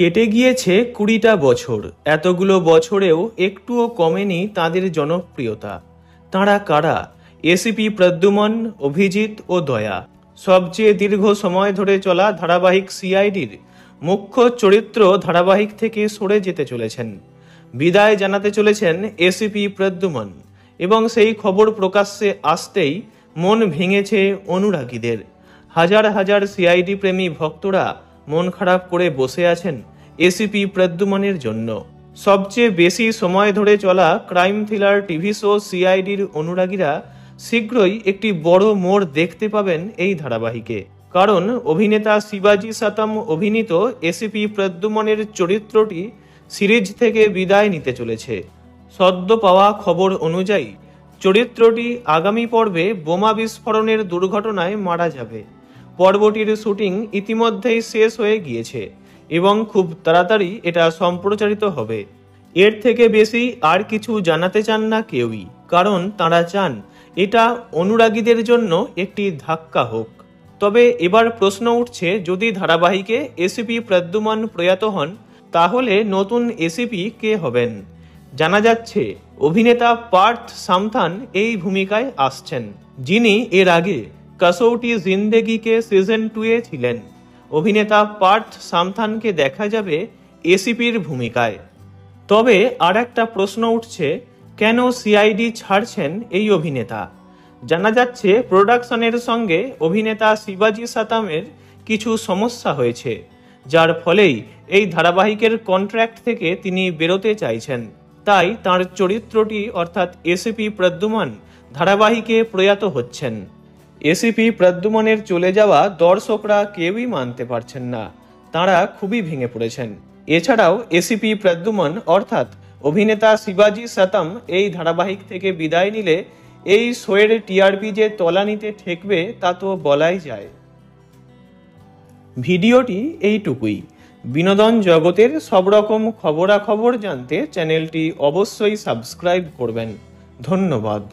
কেটে গিয়েছে 20টা বছর। এতগুলো বছরেও একটুও কমেনি তাদের জনপ্রিয়তা। তাঁরা কারা? এসিপি প্রদ্যুম্ন, অভিজিৎ ও দয়া। সবচেয়ে দীর্ঘ সময় ধরে চলা ধারাবাহিক সিআইডির মুখ্য চরিত্র ধারাবাহিক থেকে সরে যেতে চলেছেন। বিদায় জানাতে চলেছেন এসিপি প্রদ্যুম্ন এবং সেই খবর প্রকাশ্যে আসতেই মন ভেঙেছে অনুরাগীদের। হাজার হাজার সিআইডি প্রেমী ভক্তরা মন খারাপ করে বসে আছেন এসিপি প্রদ্যুম্নের জন্য। সবচেয়ে বেশি সময় ধরে চলা ক্রাইম থ্রিলার টিভি শো সিআইডির অনুরাগীরা শীঘ্রই একটি বড় মোড় দেখতে পাবেন এই ধারাবাহিকে। কারণ অভিনেতা শিবাজি সাতাম অভিনীত এসিপি প্রদ্যুম্নের চরিত্রটি সিরিজ থেকে বিদায় নিতে চলেছে। সদ্য পাওয়া খবর অনুযায়ী চরিত্রটি আগামী পর্বে বোমা বিস্ফোরণের দুর্ঘটনায় মারা যাবে। পর্বটির শুটিং ইতিমধ্যেই শেষ হয়ে গিয়েছে এবং খুব তাড়াতাড়ি এটা সম্প্রচারিত হবে। এর থেকে বেশি আর কিছু জানাতে চান না কেউই, কারণ তাঁরা চান এটা অনুরাগীদের জন্য একটি ধাক্কা হোক। তবে এবার প্রশ্ন উঠছে, যদি ধারাবাহিকে এসিপি প্রদ্যুম্ন প্রয়াত হন তাহলে নতুন এসিপি কে হবেন? জানা যাচ্ছে অভিনেতা পার্থ সামথান এই ভূমিকায় আসছেন, যিনি এর আগে কসৌটি জিন্দেগিকে সিজন 2-এ ছিলেন। অভিনেতা পার্থ সামথানকে দেখা যাবে এসিপির ভূমিকায়। তবে আর একটা প্রশ্ন উঠছে, কেন সিআইডি ছাড়ছেন এই অভিনেতা? জানা যাচ্ছে প্রোডাকশনের সঙ্গে অভিনেতা শিবাজি সাতামের কিছু সমস্যা হয়েছে, যার ফলেই এই ধারাবাহিকের কন্ট্রাক্ট থেকে তিনি বেরোতে চাইছেন। তাই তার চরিত্রটি অর্থাৎ এসিপি প্রদ্যুম্ন ধারাবাহিকে প্রয়াত হচ্ছেন। এসিপি প্রদ্যুম্নের চলে যাওয়া দর্শকরা কেউই মানতে পারছেন না, তাঁরা খুবই ভেঙে পড়েছেন। এছাড়াও এসিপি প্রদ্যুম্ন অর্থাৎ অভিনেতা শিবাজি সাতাম এই ধারাবাহিক থেকে বিদায় নিলে এই শোয়ের টিআরপি যে তলানিতে ঠেকবে তা তো বলাই যায়। ভিডিওটি এইটুকুই। বিনোদন জগতের সব রকম খবরাখবর জানতে চ্যানেলটি অবশ্যই সাবস্ক্রাইব করবেন। ধন্যবাদ।